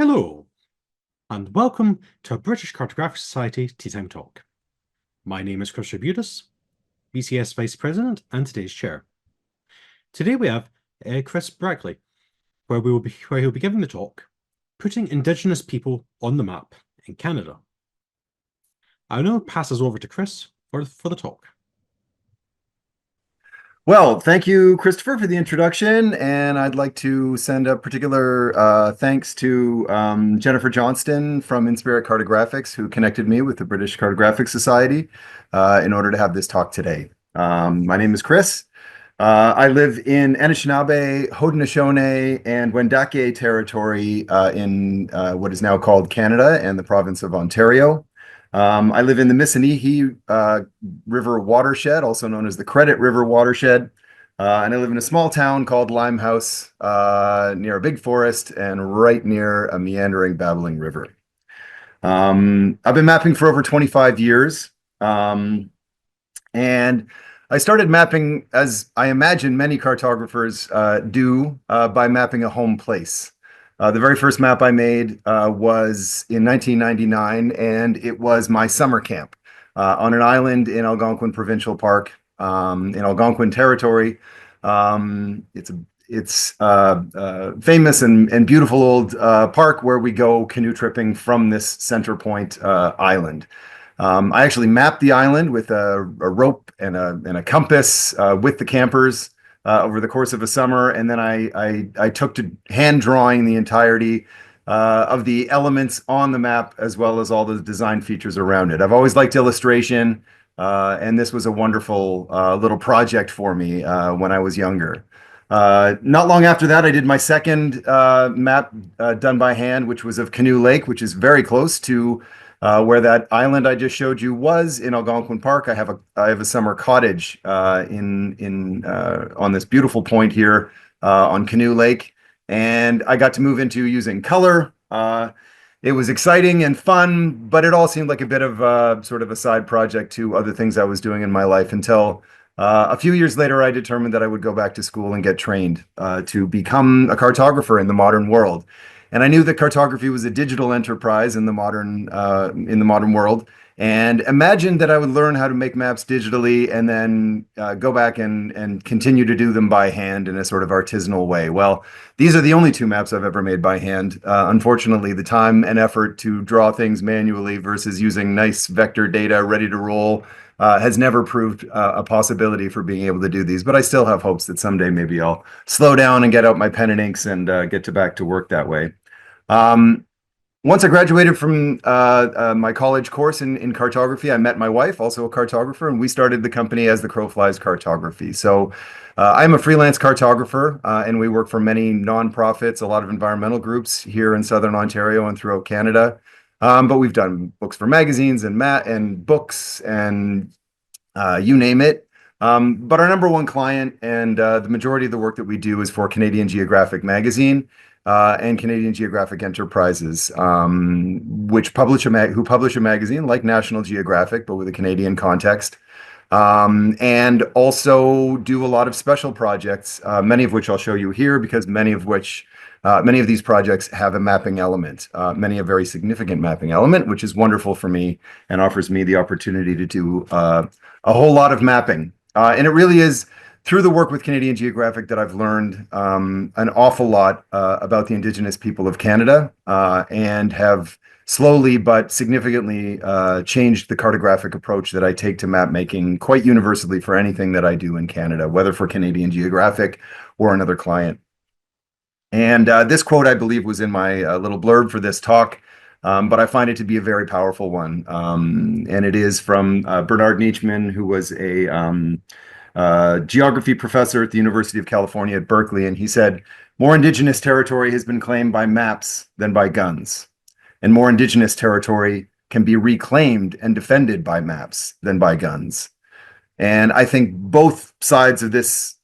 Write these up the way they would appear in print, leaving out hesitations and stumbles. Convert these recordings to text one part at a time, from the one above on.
Hello, and welcome to a British Cartographic Society Teatime Talk. My name is Chris Brackley, BCS Vice President and today's Chair. Today we have Chris Brackley, where he'll be giving the talk, Putting Indigenous People on the Map in Canada. I'll now pass us over to Chris for the talk. Well, thank you, Christopher, for the introduction, and I'd like to send a particular thanks to Jennifer Johnston from Inspirit Cartographics, who connected me with the British Cartographic Society in order to have this talk today. My name is Chris. I live in Anishinaabe, Haudenosaunee, and Wendake territory in what is now called Canada and the province of Ontario. I live in the Missinaihi River watershed, also known as the Credit River watershed, and I live in a small town called Limehouse near a big forest and right near a meandering, babbling river. I've been mapping for over 25 years, and I started mapping, as I imagine many cartographers do, by mapping a home place. The very first map I made was in 1999, and it was my summer camp on an island in Algonquin Provincial Park in Algonquin Territory. It's famous and beautiful old park where we go canoe tripping from this center point island. I actually mapped the island with a rope and a compass with the campers over the course of a summer, and then I took to hand drawing the entirety of the elements on the map as well as all the design features around it. I've always liked illustration, and this was a wonderful little project for me when I was younger. Not long after that, I did my second map done by hand, which was of Canoe Lake, which is very close to where that island I just showed you was in Algonquin Park. I have a summer cottage on this beautiful point here on Canoe Lake, and I got to move into using color. It was exciting and fun, but it all seemed like a bit of sort of a side project to other things I was doing in my life until a few years later, I determined that I would go back to school and get trained to become a cartographer in the modern world. And I knew that cartography was a digital enterprise in the modern world, and imagined that I would learn how to make maps digitally and then go back and continue to do them by hand in a sort of artisanal way. Well, these are the only two maps I've ever made by hand. Unfortunately, the time and effort to draw things manually versus using nice vector data ready to roll has never proved a possibility for being able to do these, but I still have hopes that someday maybe I'll slow down and get out my pen and inks and get back to work that way. Once I graduated from my college course in cartography, I met my wife, also a cartographer, and we started the company As the Crow Flies Cartography. So I'm a freelance cartographer, and we work for many nonprofits, a lot of environmental groups here in Southern Ontario and throughout Canada. But we've done books for magazines and books and you name it. But our number one client and the majority of the work that we do is for Canadian Geographic Magazine and Canadian Geographic Enterprises, which publish a magazine like National Geographic, but with a Canadian context, and also do a lot of special projects, many of which I'll show you here, because many of these projects have a mapping element, many a very significant mapping element, which is wonderful for me and offers me the opportunity to do a whole lot of mapping. And it really is through the work with Canadian Geographic that I've learned an awful lot about the Indigenous people of Canada and have slowly but significantly changed the cartographic approach that I take to map making quite universally for anything that I do in Canada, whether for Canadian Geographic or another client. And this quote, I believe, was in my little blurb for this talk, but I find it to be a very powerful one. And it is from Bernard Nietschmann, who was a geography professor at the University of California at Berkeley. And he said, "More Indigenous territory has been claimed by maps than by guns. And more Indigenous territory can be reclaimed and defended by maps than by guns." And I think both sides of this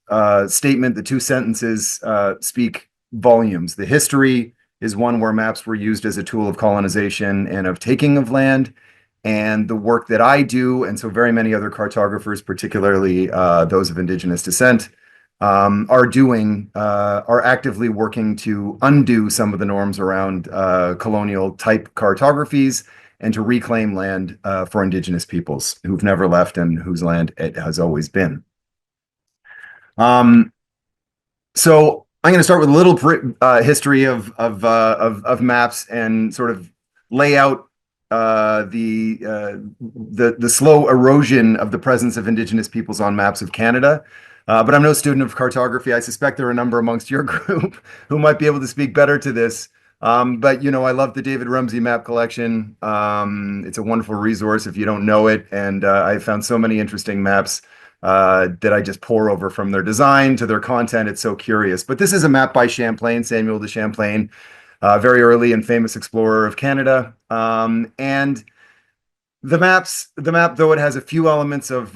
statement, the two sentences, speak volumes. The history is one where maps were used as a tool of colonization and of taking of land, and the work that I do, and so very many other cartographers, particularly those of Indigenous descent, are actively working to undo some of the norms around colonial type cartographies and to reclaim land for Indigenous peoples who've never left and whose land it has always been. So I'm going to start with a little history of maps and sort of lay out the slow erosion of the presence of Indigenous peoples on maps of Canada. But I'm no student of cartography. I suspect there are a number amongst your group who might be able to speak better to this. But I love the David Rumsey map collection. It's a wonderful resource if you don't know it, and I found so many interesting maps that I just pore over, from their design to their content. It's so curious. But this is a map by Champlain, Samuel de Champlain, very early and famous explorer of Canada. And the map, though it has a few elements of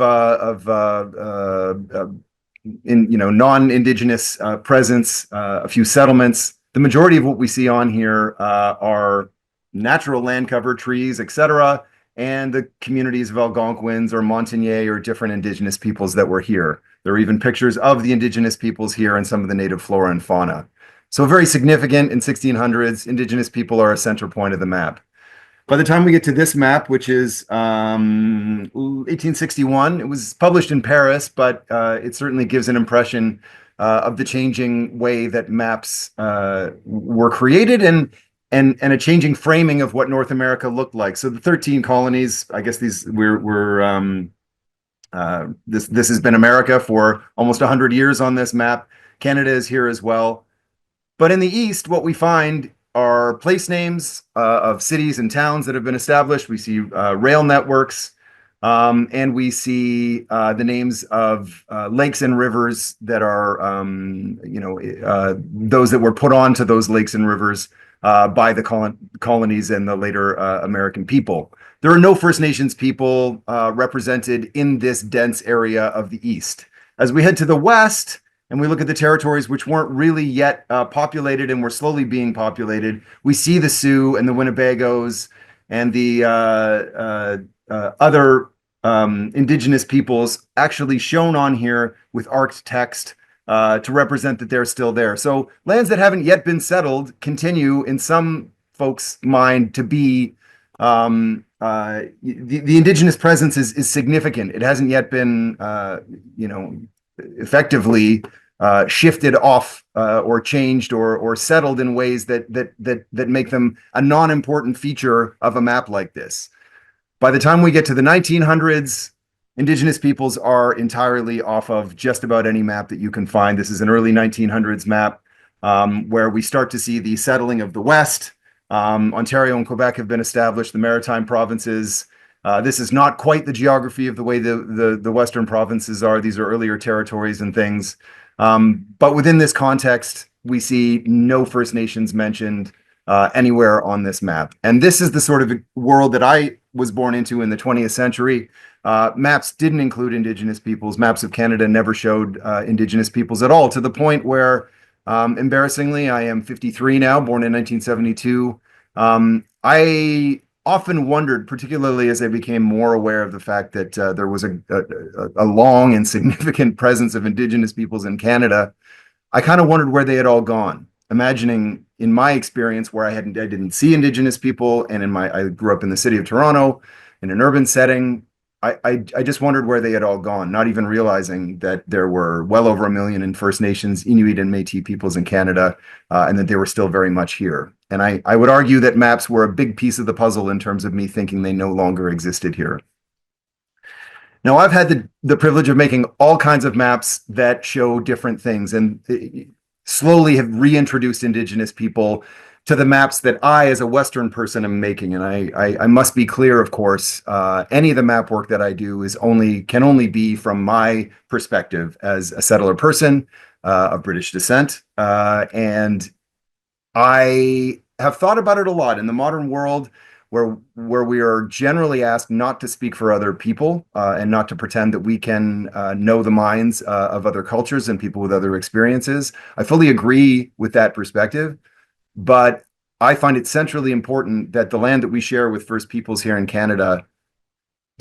non-Indigenous presence, a few settlements, the majority of what we see on here are natural land cover, trees, etc., and the communities of Algonquins or Montagnais or different Indigenous peoples that were here. There are even pictures of the Indigenous peoples here and some of the native flora and fauna. So very significant in 1600s. Indigenous people are a center point of the map. By the time we get to this map, which is 1861, it was published in Paris, but it certainly gives an impression of the changing way that maps were created and a changing framing of what North America looked like. So the 13 colonies, I guess this has been America for almost 100 years on this map. Canada is here as well. But in the East, what we find are place names of cities and towns that have been established. We see rail networks, and we see the names of lakes and rivers that are, those that were put onto those lakes and rivers by the colonies and the later American people. There are no First Nations people represented in this dense area of the East. As we head to the West, and we look at the territories which weren't really yet populated and were slowly being populated, we see the Sioux and the Winnebagos and the other Indigenous peoples actually shown on here with arced text to represent that they're still there. So lands that haven't yet been settled continue, in some folks' mind, to be the Indigenous presence is significant. It hasn't yet been, effectively shifted off or changed or settled in ways that make them a non-important feature of a map like this. By the time we get to the 1900s, Indigenous peoples are entirely off of just about any map that you can find. This is an early 1900s map where we start to see the settling of the West. Ontario and Quebec have been established, the Maritime provinces. This is not quite the geography of the way the Western provinces are. These are earlier territories and things. But within this context, we see no First Nations mentioned anywhere on this map. And this is the sort of world that I was born into in the 20th century. Maps didn't include Indigenous peoples. Maps of Canada never showed Indigenous peoples at all, to the point where, embarrassingly, I am 53 now, born in 1972. I often wondered, particularly as I became more aware of the fact that there was a long and significant presence of Indigenous peoples in Canada, I kind of wondered where they had all gone. Imagining, in my experience, where I didn't see Indigenous people, and I grew up in the city of Toronto in an urban setting. I just wondered where they had all gone, not even realizing that there were well over 1 million in First Nations, Inuit, and Métis peoples in Canada, and that they were still very much here. And I would argue that maps were a big piece of the puzzle in terms of me thinking they no longer existed here. Now, I've had the privilege of making all kinds of maps that show different things, and slowly have reintroduced Indigenous people to the maps that I, as a Western person, am making. And I must be clear, of course, any of the map work that I do can only be from my perspective as a settler person of British descent. And I have thought about it a lot in the modern world, where we are generally asked not to speak for other people and not to pretend that we can know the minds of other cultures and people with other experiences. I fully agree with that perspective. But I find it centrally important that the land that we share with First Peoples here in Canada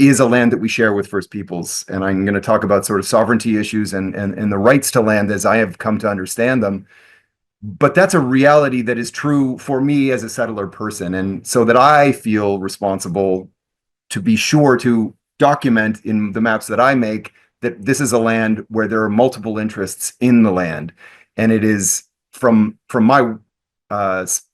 is a land that we share with First Peoples. And I'm going to talk about sort of sovereignty issues and the rights to land as I have come to understand them. But that's a reality that is true for me as a settler person. And so that I feel responsible to be sure to document in the maps that I make that this is a land where there are multiple interests in the land. And it is from my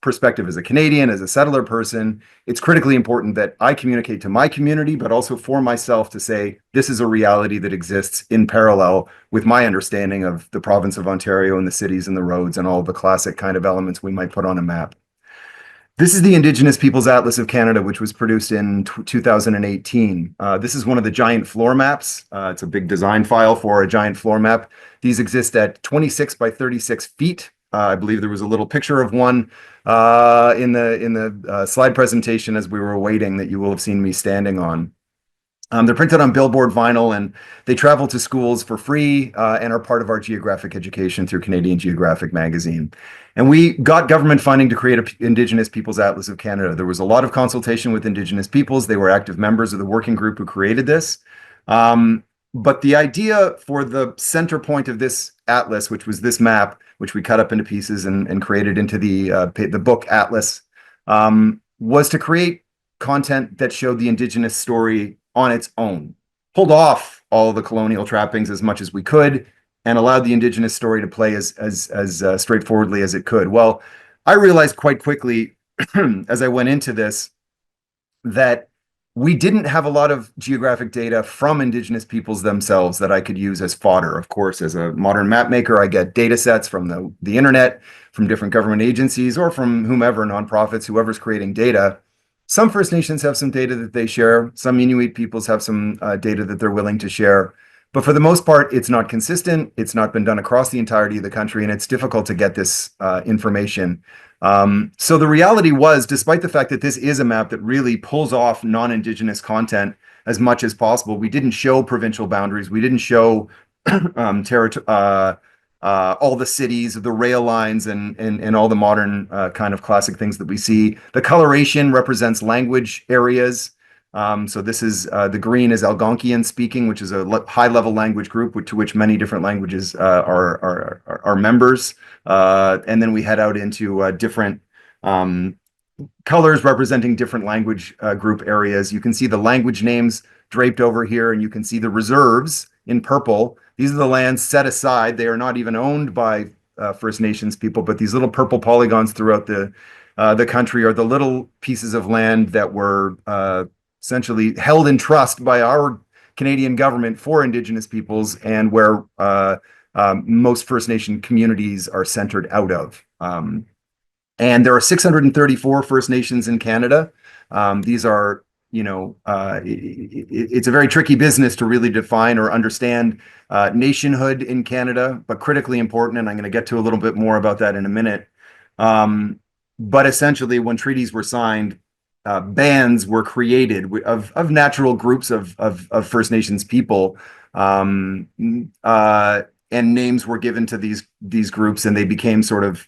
perspective as a Canadian, as a settler person, it's critically important that I communicate to my community, but also for myself to say, this is a reality that exists in parallel with my understanding of the province of Ontario and the cities and the roads and all the classic kind of elements we might put on a map. This is the Indigenous Peoples Atlas of Canada, which was produced in 2018. This is one of the giant floor maps. It's a big design file for a giant floor map. These exist at 26 by 36 feet. I believe there was a little picture of one in the slide presentation as we were waiting that you will have seen me standing on. They're printed on billboard vinyl, and they travel to schools for free and are part of our geographic education through Canadian Geographic Magazine. And we got government funding to create an Indigenous Peoples Atlas of Canada. There was a lot of consultation with Indigenous peoples. They were active members of the working group who created this. But the idea for the center point of this atlas, which was this map, which we cut up into pieces and created into the book Atlas, was to create content that showed the Indigenous story on its own, pulled off all of the colonial trappings as much as we could, and allowed the Indigenous story to play as straightforwardly as it could. Well, I realized quite quickly as I went into this that we didn't have a lot of geographic data from Indigenous peoples themselves that I could use as fodder. Of course, as a modern map maker, I get data sets from the internet, from different government agencies, or from whomever, nonprofits, whoever's creating data. Some First Nations have some data that they share. Some Inuit peoples have some data that they're willing to share. But for the most part, it's not consistent. It's not been done across the entirety of the country, and it's difficult to get this information. So the reality was, despite the fact that this is a map that really pulls off non-Indigenous content as much as possible, we didn't show provincial boundaries. We didn't show all the cities, the rail lines, and all the modern kind of classic things that we see. The coloration represents language areas. So this is the green is Algonquian speaking, which is a high-level language group to which many different languages are members. And then we head out into different colors representing different language group areas. You can see the language names draped over here, and you can see the reserves in purple. These are the lands set aside. They are not even owned by First Nations people, but these little purple polygons throughout the country are the little pieces of land that were essentially held in trust by our Canadian government for Indigenous peoples, and where most First Nation communities are centered out of. And there are 634 First Nations in Canada. These are, it's a very tricky business to really define or understand nationhood in Canada, but critically important, and I'm going to get to a little bit more about that in a minute. But essentially, when treaties were signed, bands were created of natural groups of First Nations people, and names were given to these groups, and they became sort of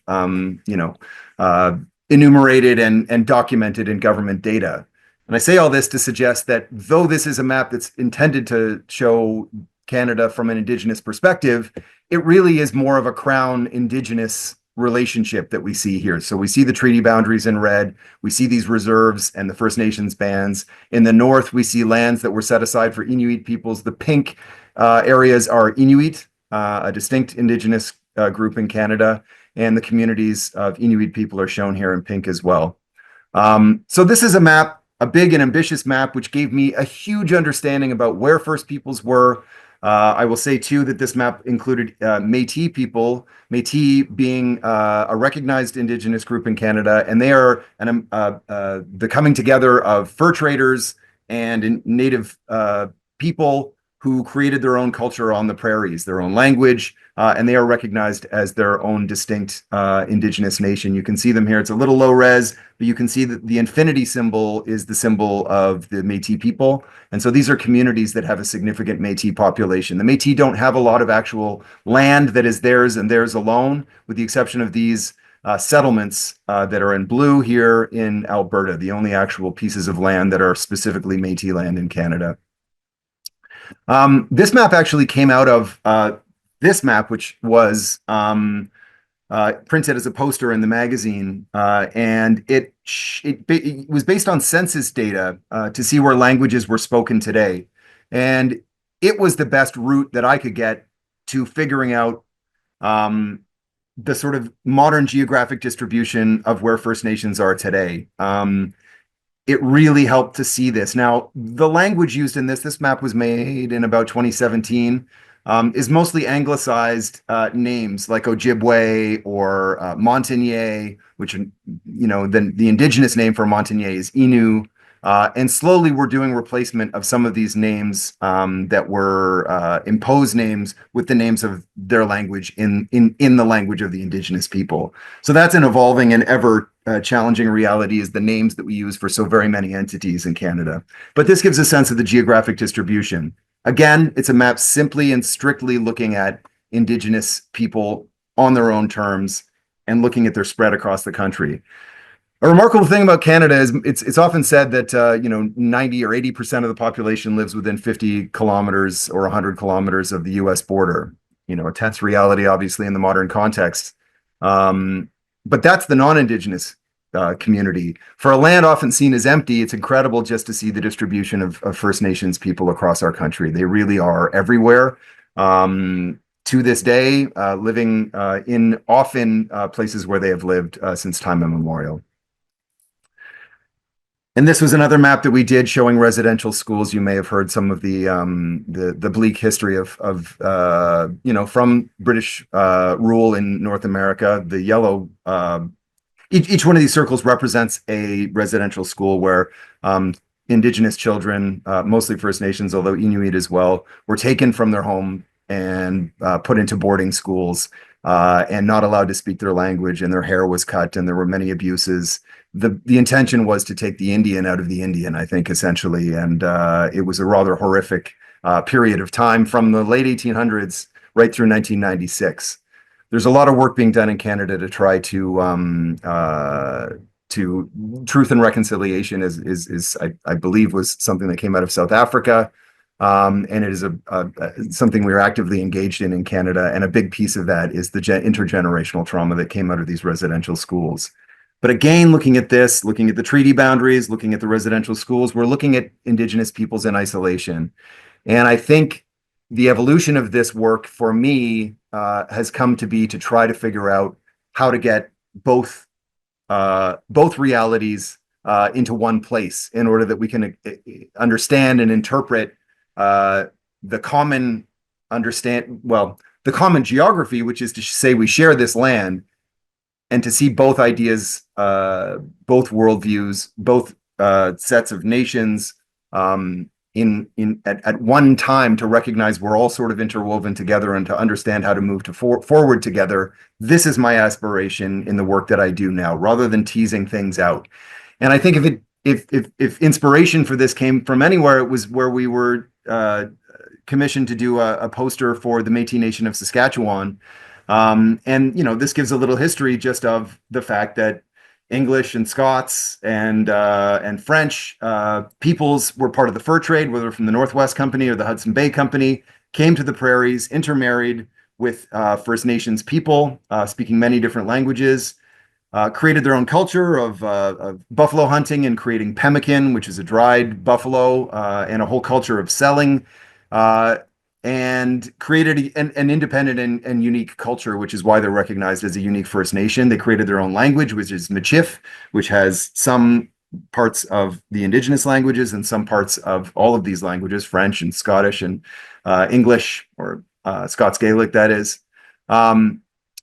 enumerated and documented in government data. And I say all this to suggest that though this is a map that's intended to show Canada from an Indigenous perspective, it really is more of a Crown Indigenous relationship that we see here. So we see the treaty boundaries in red, we see these reserves and the First Nations bands. In the north, we see lands that were set aside for Inuit peoples. The pink areas are Inuit, a distinct Indigenous group in Canada, and the communities of Inuit people are shown here in pink as well. So this is a map, a big and ambitious map, which gave me a huge understanding about where First Peoples were. I will say, too, that this map included Métis people, Métis being a recognized Indigenous group in Canada, and they are the coming together of fur traders and Native people who created their own culture on the prairies, their own language, and they are recognized as their own distinct Indigenous nation. You can see them here. It's a little low res, but you can see that the infinity symbol is the symbol of the Métis people. And so these are communities that have a significant Métis population. The Métis don't have a lot of actual land that is theirs and theirs alone, with the exception of these settlements that are in blue here in Alberta, the only actual pieces of land that are specifically Métis land in Canada. This map actually came out of this map, which was printed as a poster in the magazine, and it was based on census data to see where languages were spoken today, and it was the best route that I could get to figuring out the sort of modern geographic distribution of where First Nations are today. It really helped to see this. Now, the language used in this map was made in about 2017, is mostly anglicized names like Ojibwe or Montagnais, which, the indigenous name for Montagnais is Innu. And slowly we're doing replacement of some of these names that were imposed names with the names of their language in the language of the indigenous people. So that's an evolving and ever challenging reality, is the names that we use for so very many entities in Canada. But this gives a sense of the geographic distribution. Again, it's a map simply and strictly looking at Indigenous people on their own terms and looking at their spread across the country. A remarkable thing about Canada is it's often said that 90 or 80% of the population lives within 50 kilometers or 100 kilometers of the US border. A tense reality, obviously, in the modern context. But that's the non-Indigenous community. For a land often seen as empty, it's incredible just to see the distribution of First Nations people across our country. They really are everywhere. To this day, living in often places where they have lived since time immemorial. And this was another map that we did showing residential schools. You may have heard some of the bleak history of from British rule in North America. The yellow, each one of these circles represents a residential school where Indigenous children, mostly First Nations, although Inuit as well, were taken from their home and put into boarding schools and not allowed to speak their language, and their hair was cut, and there were many abuses. The intention was to take the Indian out of the Indian, I think, essentially, and it was a rather horrific period of time from the late 1800s right through 1996. There's a lot of work being done in Canada to try to truth and reconciliation is I believe was something that came out of South Africa. And it is something we're actively engaged in Canada. And a big piece of that is the intergenerational trauma that came out of these residential schools. But again, looking at the treaty boundaries, looking at the residential schools, we're looking at Indigenous peoples in isolation. And I think the evolution of this work for me has come to be to try to figure out how to get both realities into one place in order that we can understand and interpret the common geography, which is to say we share this land, and to see both ideas, both worldviews, both sets of nations at one time, to recognize we're all sort of interwoven together and to understand how to move forward together. This is my aspiration in the work that I do now, rather than teasing things out. And I think if inspiration for this came from anywhere, it was where we were commissioned to do a poster for the Métis Nation of Saskatchewan. And this gives a little history just of the fact that English and Scots and French peoples were part of the fur trade, whether from the Northwest Company or the Hudson Bay Company, came to the prairies, intermarried with First Nations people speaking many different languages, created their own culture of buffalo hunting and creating pemmican, which is a dried buffalo, and a whole culture of selling, and created an independent and unique culture, which is why they're recognized as a unique First Nation. They created their own language, which is Michif, which has some parts of the Indigenous languages and some parts of all of these languages, French and Scottish and English, or Scots Gaelic, that is.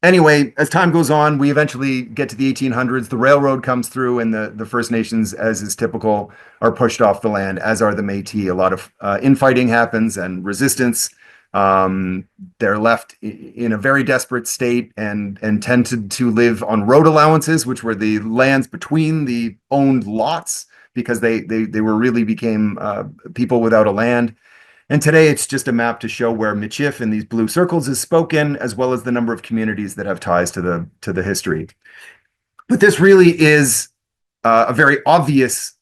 Anyway, as time goes on, we eventually get to the 1800s. The railroad comes through, and the First Nations, as is typical, are pushed off the land, as are the Métis. A lot of infighting happens and resistance. They're left in a very desperate state and tended to live on road allowances, which were the lands between the owned lots, because they were really became people without a land. And today it's just a map to show where Michif in these blue circles is spoken, as well as the number of communities that have ties to the history. But this really is a very obvious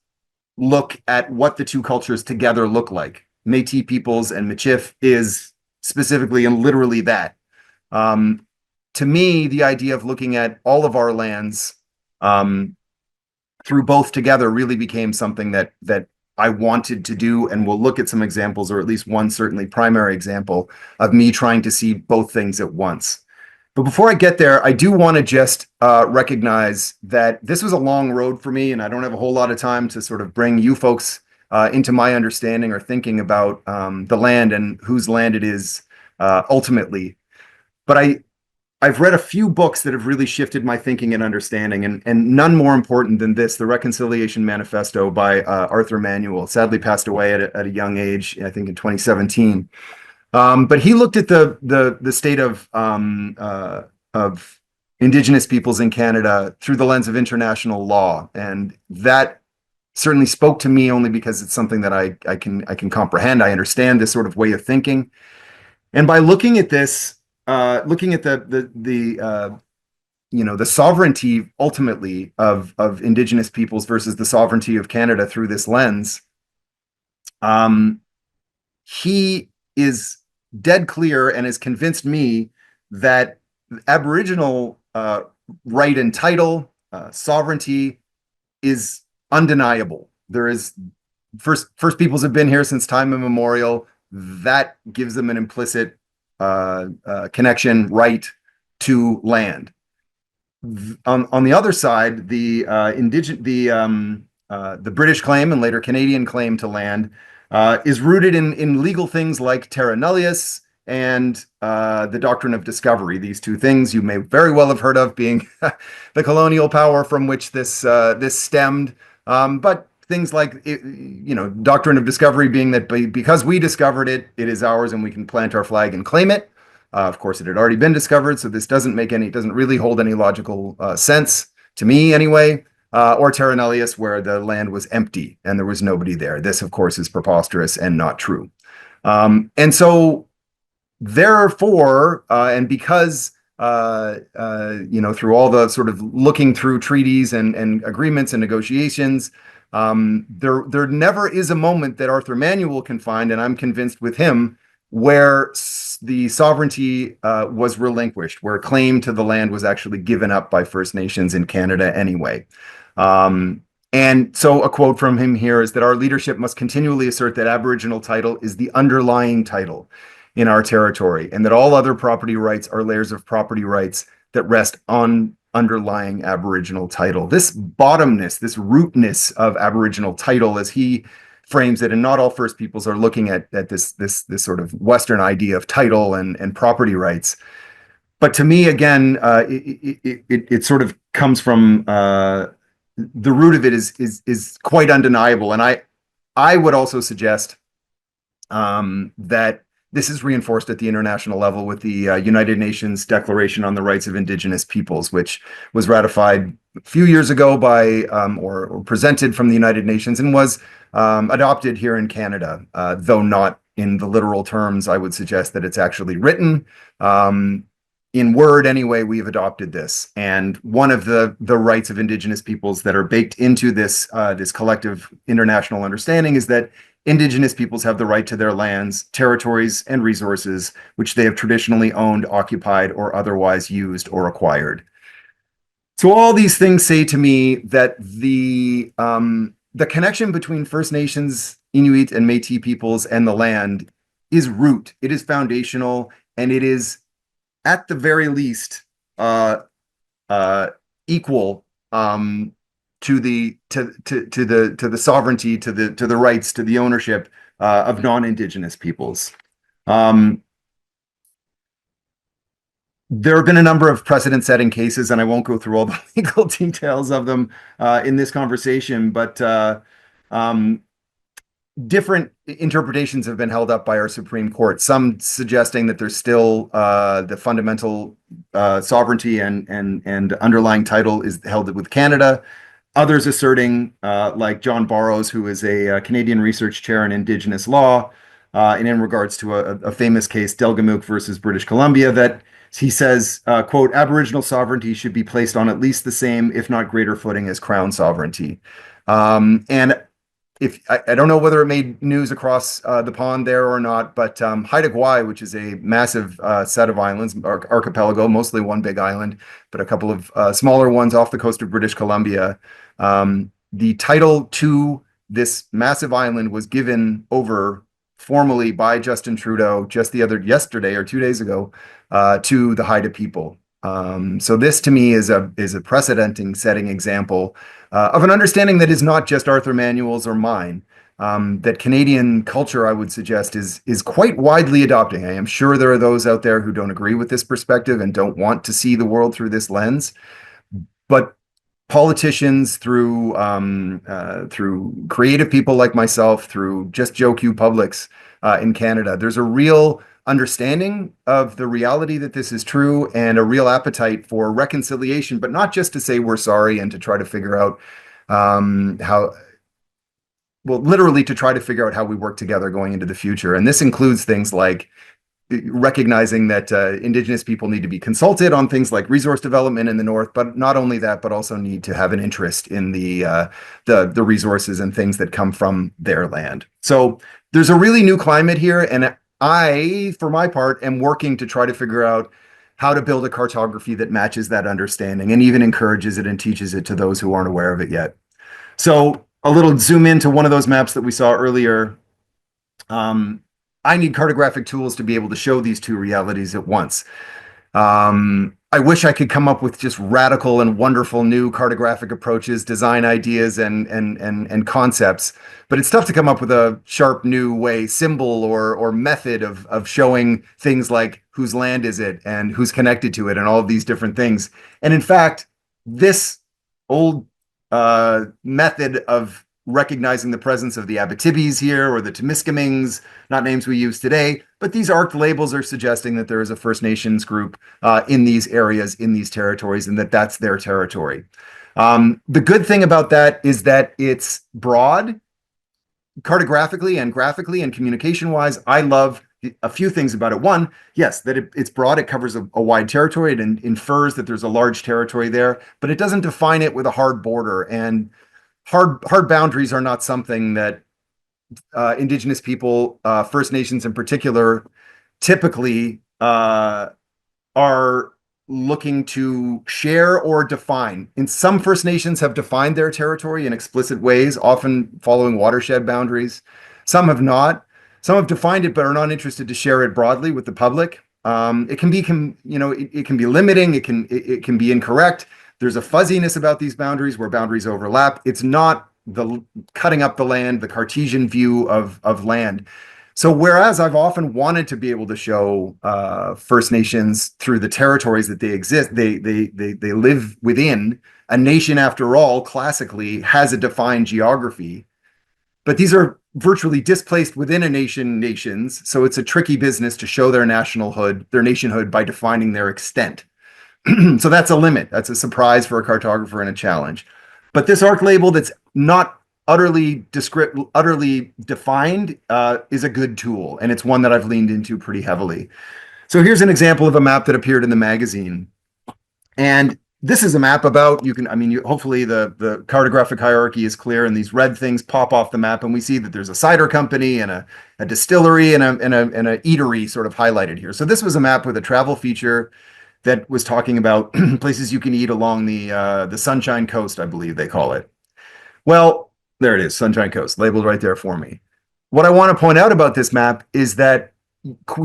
look at what the two cultures together look like. Métis peoples and Michif is specifically and literally that. To me, the idea of looking at all of our lands through both together really became something that I wanted to do, and we'll look at some examples, or at least one certainly primary example of me trying to see both things at once. But before I get there, I do want to just recognize that this was a long road for me, and I don't have a whole lot of time to sort of bring you folks into my understanding or thinking about the land and whose land it is ultimately. But I've read a few books that have really shifted my thinking and understanding, and none more important than this, The Reconciliation Manifesto by Arthur Manuel, sadly passed away at a young age, I think in 2017. But he looked at the state of Indigenous peoples in Canada through the lens of international law, and that certainly spoke to me only because it's something that I can comprehend. I understand this sort of way of thinking, and by looking at this, looking at the sovereignty ultimately of Indigenous peoples versus the sovereignty of Canada through this lens, he is dead clear and has convinced me that Aboriginal right and title, sovereignty is undeniable. There is first peoples have been here since time immemorial. That gives them an implicit connection, right to land. On the other side, the British claim and later Canadian claim to land is rooted in legal things like terra nullius and the doctrine of discovery. These two things you may very well have heard of, being the colonial power from which this stemmed. But things like, doctrine of discovery being that because we discovered it, it is ours and we can plant our flag and claim it. Of course, it had already been discovered, so this doesn't really hold any logical sense to me anyway. Or terra nullius, where the land was empty and there was nobody there. This, of course, is preposterous and not true. And so, therefore, and because through all the sort of looking through treaties and agreements and negotiations, there never is a moment that Arthur Manuel can find, and I'm convinced with him, where the sovereignty was relinquished, where claim to the land was actually given up by First Nations in Canada anyway. And so a quote from him here is that our leadership must continually assert that Aboriginal title is the underlying title in our territory, and that all other property rights are layers of property rights that rest on underlying Aboriginal title. This bottomness, this rootness of Aboriginal title, as he frames it, and not all First Peoples are looking at this sort of Western idea of title and property rights. But to me, again, it sort of comes from the root of it is quite undeniable, and I would also suggest that this is reinforced at the international level with the United Nations Declaration on the Rights of Indigenous Peoples, which was ratified a few years ago by or presented from the United Nations and was adopted here in Canada, though not in the literal terms. I would suggest that it's actually written. In word, anyway, we've adopted this. And one of the rights of Indigenous peoples that are baked into this collective international understanding is that Indigenous peoples have the right to their lands, territories, and resources, which they have traditionally owned, occupied, or otherwise used or acquired. So all these things say to me that the connection between First Nations, Inuit, and Métis peoples and the land is root. It is foundational, and it is, at the very least, equal to the sovereignty, to the rights, to the ownership of non-Indigenous peoples. There have been a number of precedent-setting cases, and I won't go through all the legal details of them in this conversation, but different interpretations have been held up by our Supreme Court, some suggesting that there's still the fundamental sovereignty and underlying title is held with Canada. Others asserting, like John Barrows, who is a Canadian research chair in Indigenous law, and in regards to a famous case, Delgamuukw versus British Columbia, that he says, quote, Aboriginal sovereignty should be placed on at least the same, if not greater footing as Crown sovereignty. And if I don't know whether it made news across the pond there or not, but Haida Gwaii, which is a massive set of islands, archipelago, mostly one big island, but a couple of smaller ones off the coast of British Columbia. The title to this massive island was given over formally by Justin Trudeau just yesterday or 2 days ago to the Haida people. So this to me is a precedenting setting example of an understanding that is not just Arthur Manuel's or mine. That Canadian culture, I would suggest, is quite widely adopting. I am sure there are those out there who don't agree with this perspective and don't want to see the world through this lens. But politicians, through creative people like myself, through just Joe Q publics in Canada, there's a real understanding of the reality that this is true and a real appetite for reconciliation, but not just to say we're sorry and to try to figure out literally to try to figure out how we work together going into the future. And this includes things like recognizing that Indigenous people need to be consulted on things like resource development in the North, but not only that, but also need to have an interest in the resources and things that come from their land. So there's a really new climate here, and I, for my part, am working to try to figure out how to build a cartography that matches that understanding and even encourages it and teaches it to those who aren't aware of it yet. So a little zoom into one of those maps that we saw earlier. I need cartographic tools to be able to show these two realities at once. I wish I could come up with just radical and wonderful new cartographic approaches, design ideas, and concepts, but it's tough to come up with a sharp new way, symbol or method of showing things like whose land is it and who's connected to it and all of these different things. And in fact, this old method of recognizing the presence of the Abitibi's here or the Temiskamings, not names we use today, but these arced labels are suggesting that there is a First Nations group in these areas, in these territories, and that that's their territory. The good thing about that is that it's broad, cartographically and graphically and communication-wise. I love a few things about it. One, yes, that it's broad, it covers a wide territory, it infers that there's a large territory there, but it doesn't define it with a hard border, and hard boundaries are not something that Indigenous people, First Nations in particular, typically are looking to share or define. And some First Nations have defined their territory in explicit ways, often following watershed boundaries. Some have not. Some have defined it but are not interested to share it broadly with the public. It can be, it can be limiting. It can be incorrect. There's a fuzziness about these boundaries where boundaries overlap. It's not the cutting up the land, the Cartesian view of land. So whereas I've often wanted to be able to show First Nations through the territories that they exist, they live within. A nation, after all, classically has a defined geography, but these are virtually displaced within a nations. So it's a tricky business to show their nationhood by defining their extent. So that's a limit. That's a surprise for a cartographer and a challenge. But this arc label that's not utterly defined is a good tool, and it's one that I've leaned into pretty heavily. So here's an example of a map that appeared in the magazine. And this is a map about, hopefully the cartographic hierarchy is clear, and these red things pop off the map, and we see that there's a cider company and a distillery and a eatery sort of highlighted here. So this was a map with a travel feature that was talking about places you can eat along the Sunshine Coast, I believe they call it. Well, there it is, Sunshine Coast, labeled right there for me. What I want to point out about this map is that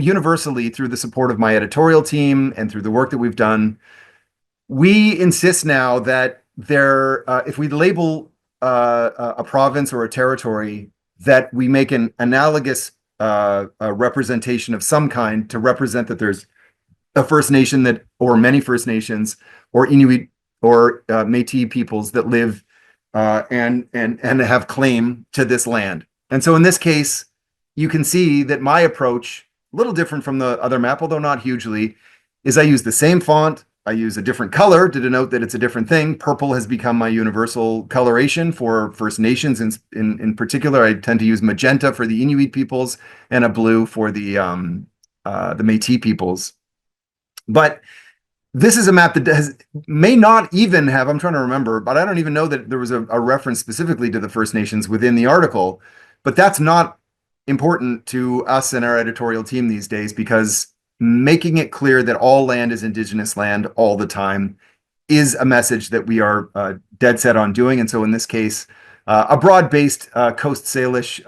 universally, through the support of my editorial team and through the work that we've done, we insist now that if we label a province or a territory, that we make an analogous representation of some kind to represent that there's a First Nation or many First Nations or Inuit or Métis peoples that live and have claim to this land. And so in this case, you can see that my approach, a little different from the other map, although not hugely, is I use the same font. I use a different color to denote that it's a different thing. Purple has become my universal coloration for First Nations. In particular, I tend to use magenta for the Inuit peoples and a blue for the Métis peoples. But This is a map that may not even have, I'm trying to remember, but I don't even know that there was a reference specifically to the First Nations within the article. But that's not important to us and our editorial team these days, because making it clear that all land is Indigenous land all the time is a message that we are dead set on doing. And so in this case, a broad-based Coast Salish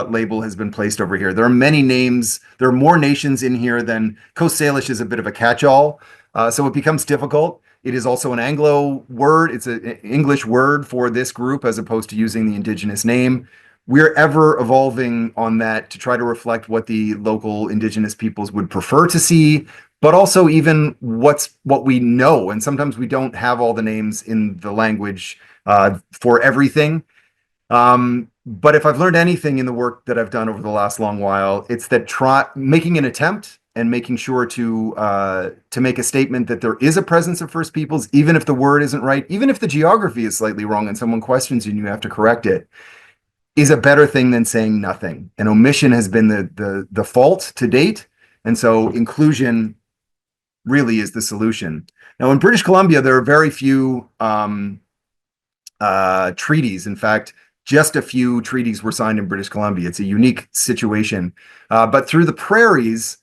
label has been placed over here. There are many names. There are more nations in here than Coast Salish is a bit of a catch-all. So it becomes difficult. It is also an Anglo word. It's an English word for this group as opposed to using the Indigenous name. We're ever evolving on that to try to reflect what the local Indigenous peoples would prefer to see, but also even what we know. And sometimes we don't have all the names in the language for everything. But if I've learned anything in the work that I've done over the last long while, it's that making an attempt and making sure to make a statement that there is a presence of First Peoples, even if the word isn't right, even if the geography is slightly wrong and someone questions you and you have to correct it, is a better thing than saying nothing. And omission has been the fault to date. And so inclusion really is the solution. Now, in British Columbia, there are very few treaties. In fact, just a few treaties were signed in British Columbia. It's a unique situation. But through the prairies,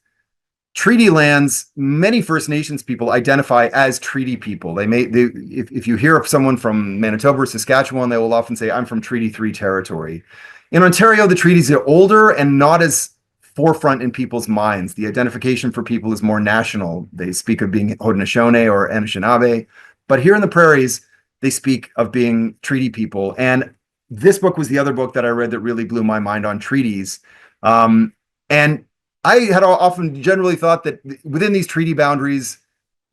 treaty lands, many First Nations people identify as treaty people. If you hear of someone from Manitoba or Saskatchewan, they will often say, I'm from Treaty 3 territory. In Ontario, the treaties are older and not as forefront in people's minds. The identification for people is more national. They speak of being Haudenosaunee or Anishinaabe. But here in the prairies, they speak of being treaty people. And this book was the other book that I read that really blew my mind on treaties. And I had often generally thought that within these treaty boundaries,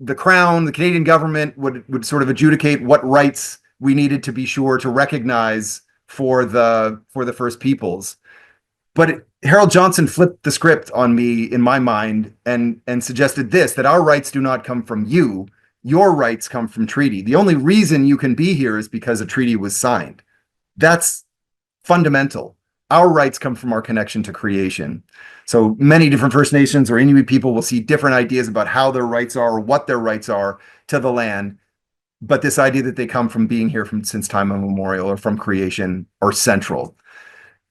the Crown, the Canadian government would sort of adjudicate what rights we needed to be sure to recognize for the First Peoples. But Harold Johnson flipped the script on me in my mind and suggested that our rights do not come from you. Your rights come from treaty. The only reason you can be here is because a treaty was signed. That's fundamental. Our rights come from our connection to creation. So many different First Nations or Inuit people will see different ideas about how their rights are or what their rights are to the land. But this idea that they come from being here since time immemorial or from creation are central.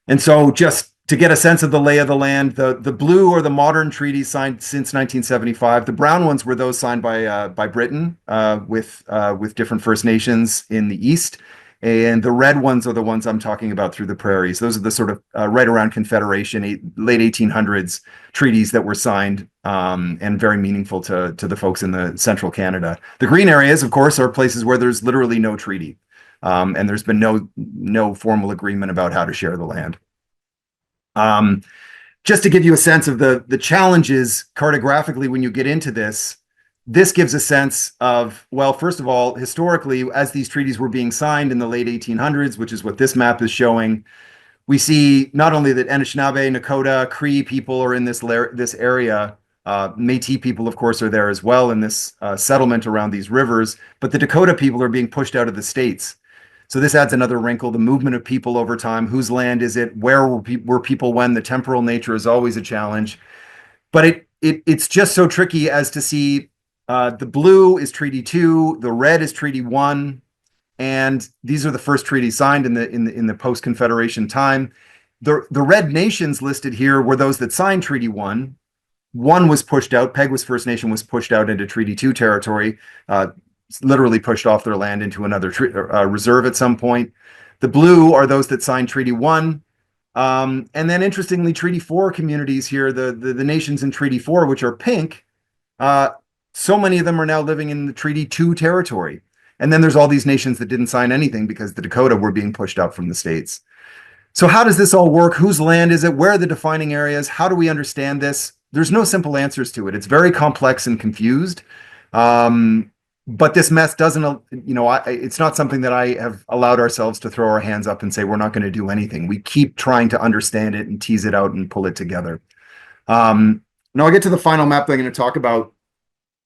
And so just to get a sense of the lay of the land, the blue are the modern treaties signed since 1975. The brown ones were those signed by Britain with different First Nations in the East. And the red ones are the ones I'm talking about through the prairies. Those are the sort of right around Confederation, late 1800s treaties that were signed and very meaningful to the folks in the central Canada. The green areas, of course, are places where there's literally no treaty. And there's been no formal agreement about how to share the land. Just to give you a sense of the challenges cartographically when you get into this gives a sense of, well, first of all, historically, as these treaties were being signed in the late 1800s, which is what this map is showing, we see not only that Anishinaabe, Nakota, Cree people are in this area, Métis people, of course, are there as well in this settlement around these rivers, but the Dakota people are being pushed out of the states. So this adds another wrinkle, the movement of people over time. Whose land is it? Where were people when? The temporal nature is always a challenge. But it's just so tricky as to see the blue is Treaty 2, the red is Treaty 1, and these are the first treaties signed in the post-Confederation time. The red nations listed here were those that signed Treaty 1. One was pushed out. Peguis First Nation was pushed out into Treaty 2 territory, literally pushed off their land into another reserve at some point. The blue are those that signed Treaty 1. And then interestingly, Treaty 4 communities here, the nations in Treaty 4, which are pink, so many of them are now living in the Treaty 2 territory. And then there's all these nations that didn't sign anything because the Dakota were being pushed out from the states. So how does this all work? Whose land is it? Where are the defining areas? How do we understand this? There's no simple answers to it. It's very complex and confused. But this mess doesn't, it's not something that I have allowed ourselves to throw our hands up and say, we're not going to do anything. We keep trying to understand it and tease it out and pull it together. Now I'll get to the final map that I'm going to talk about,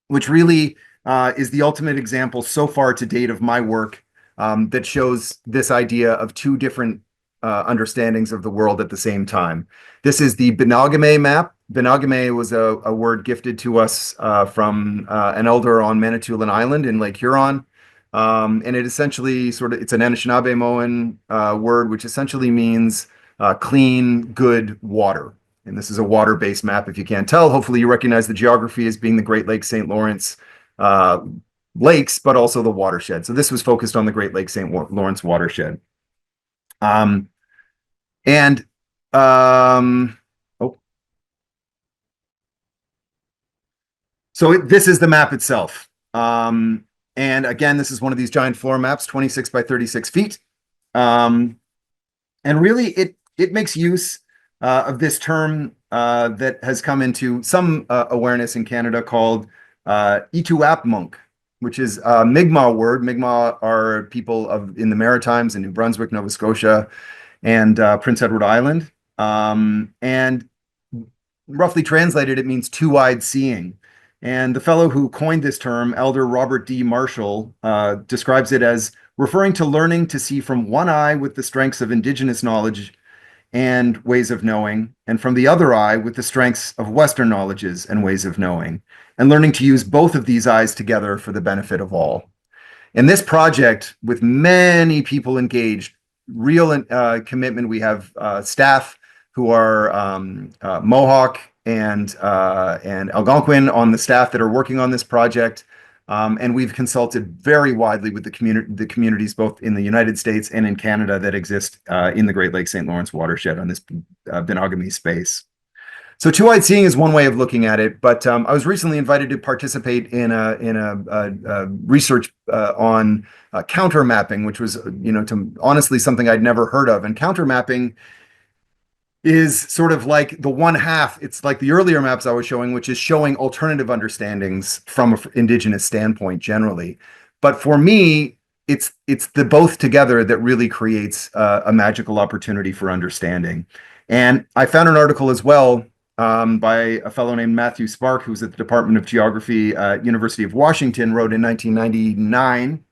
which really is the ultimate example so far to date of my work that shows this idea of two different understandings of the world at the same time. This is the Benogame map. Benogame was a word gifted to us from an elder on Manitoulin Island in Lake Huron. And it essentially it's an Anishinaabemowin word, which essentially means clean, good water. And this is a water-based map, if you can't tell. Hopefully you recognize the geography as being the Great Lakes St. Lawrence lakes, but also the watershed. So this was focused on the Great Lakes St. Lawrence watershed. Oh, so this is the map itself. And again, this is one of these giant floor maps, 26 by 36 feet. And really, it makes use of this term that has come into some awareness in Canada called Ituapmunk, which is a Mi'kmaq word. Mi'kmaq are people in the Maritimes in New Brunswick, Nova Scotia, and Prince Edward Island. And roughly translated, it means two-eyed seeing. And the fellow who coined this term, Elder Robert D. Marshall, describes it as referring to learning to see from one eye with the strengths of Indigenous knowledge and ways of knowing, and from the other eye with the strengths of Western knowledges and ways of knowing, and learning to use both of these eyes together for the benefit of all. In this project, with many people engaged, real commitment, we have staff who are Mohawk and Algonquin on the staff that are working on this project. And we've consulted very widely with the communities both in the United States and in Canada that exist in the Great Lakes St. Lawrence watershed on this Benogame space. So two-eyed seeing is one way of looking at it, but I was recently invited to participate in a research on counter mapping, which was, honestly something I'd never heard of. And counter mapping is sort of like the one half. It's like the earlier maps I was showing, which is showing alternative understandings from an Indigenous standpoint generally. But for me, it's the both together that really creates a magical opportunity for understanding. And I found an article as well by a fellow named Matthew Spark, who's at the Department of Geography at University of Washington, wrote in 1999.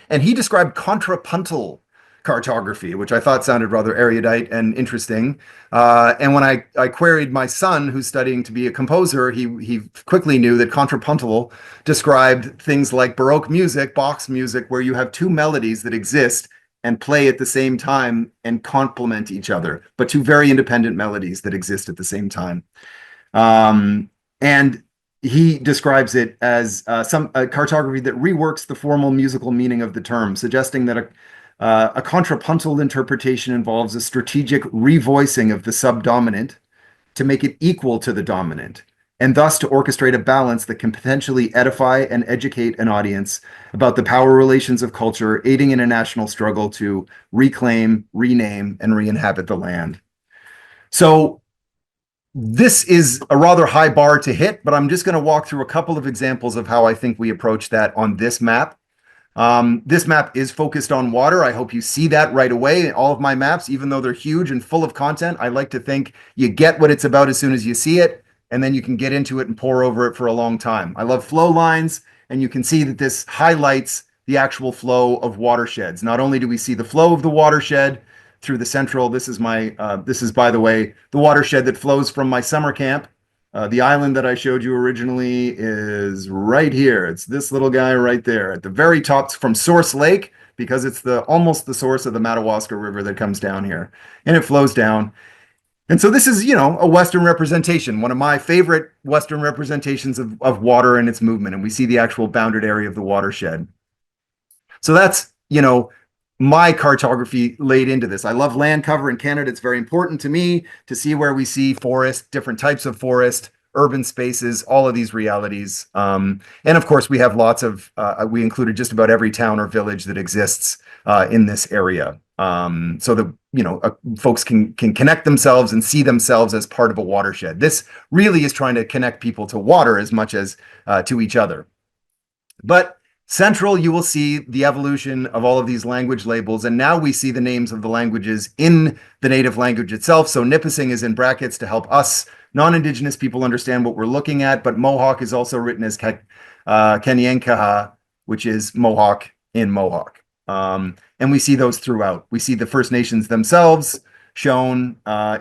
And he described contrapuntal cartography, which I thought sounded rather erudite and interesting. And when I queried my son, who's studying to be a composer, he quickly knew that contrapuntal described things like Baroque music, Bach's music, where you have two melodies that exist and play at the same time and complement each other, but two very independent melodies that exist at the same time. And he describes it as a cartography that reworks the formal musical meaning of the term, suggesting that a contrapuntal interpretation involves a strategic revoicing of the subdominant to make it equal to the dominant, and thus to orchestrate a balance that can potentially edify and educate an audience about the power relations of culture, aiding in a national struggle to reclaim, rename, and re-inhabit the land. So this is a rather high bar to hit, but I'm just going to walk through a couple of examples of how I think we approach that on this map. This map is focused on water. I hope you see that right away. All of my maps, even though they're huge and full of content, I like to think you get what it's about as soon as you see it, and then you can get into it and pore over it for a long time. I love flow lines, and you can see that this highlights the actual flow of watersheds. Not only do we see the flow of the watershed through the central, this is, by the way, the watershed that flows from my summer camp. The island that I showed you originally is right here. It's this little guy right there at the very top from Source Lake, because it's almost the source of the Madawaska River that comes down here, and it flows down. And so this is, a Western representation, one of my favorite Western representations of water and its movement. And we see the actual bounded area of the watershed. So that's, my cartography laid into this. I love land cover in Canada. It's very important to me to see where we see forest, different types of forest, urban spaces, all of these realities. And of course, we have lots of, we included just about every town or village that exists in this area. So that, folks can connect themselves and see themselves as part of a watershed. This really is trying to connect people to water as much as to each other. But central, you will see the evolution of all of these language labels, and now we see the names of the languages in the native language itself. So Nipissing is in brackets to help us non-Indigenous people understand what we're looking at, but Mohawk is also written as Kanien'keha, which is Mohawk in Mohawk. And we see those throughout. We see the First Nations themselves shown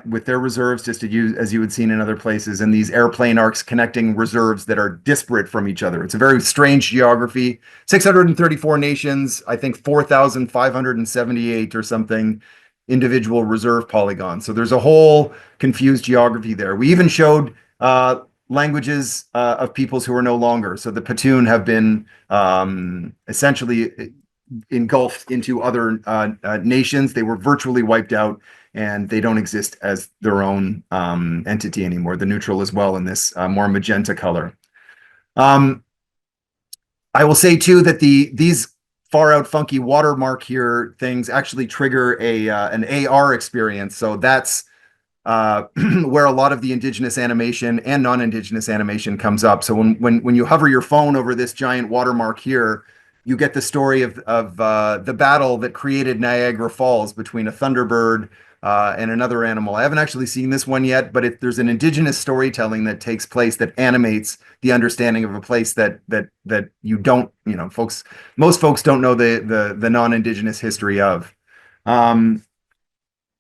with their reserves, just as you had seen in other places, and these airplane arcs connecting reserves that are disparate from each other. It's a very strange geography. 634 nations, I think 4,578 or something individual reserve polygons. So there's a whole confused geography there. We even showed languages of peoples who are no longer. So the Patoon have been essentially engulfed into other nations. They were virtually wiped out, and they don't exist as their own entity anymore. The neutral as well in this more magenta color. I will say too that these far out funky watermark here things actually trigger an AR experience. So that's where a lot of the Indigenous animation and non-Indigenous animation comes up. So when you hover your phone over this giant watermark here, you get the story of the battle that created Niagara Falls between a thunderbird and another animal. I haven't actually seen this one yet, but there's an Indigenous storytelling that takes place that animates the understanding of a place that you don't, most folks don't know the non-Indigenous history of.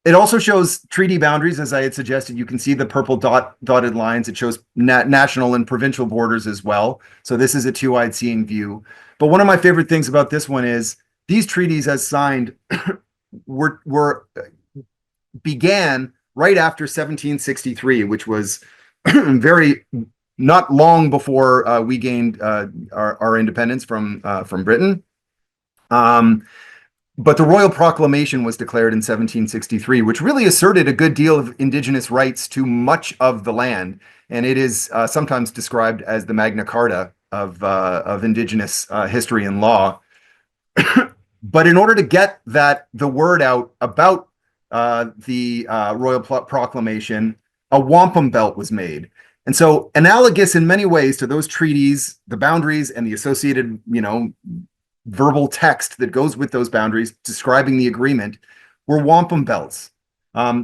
It also shows treaty boundaries, as I had suggested. You can see the purple dotted lines. It shows national and provincial borders as well. So this is a two-eyed seeing view. But one of my favorite things about this one is these treaties, as signed, began right after 1763, which was not long before we gained our independence from Britain. But the Royal Proclamation was declared in 1763, which really asserted a good deal of Indigenous rights to much of the land. And it is sometimes described as the Magna Carta of Indigenous history and law. But in order to get the word out about the Royal Proclamation, a wampum belt was made. And so analogous in many ways to those treaties, the boundaries and the associated, verbal text that goes with those boundaries describing the agreement were wampum belts.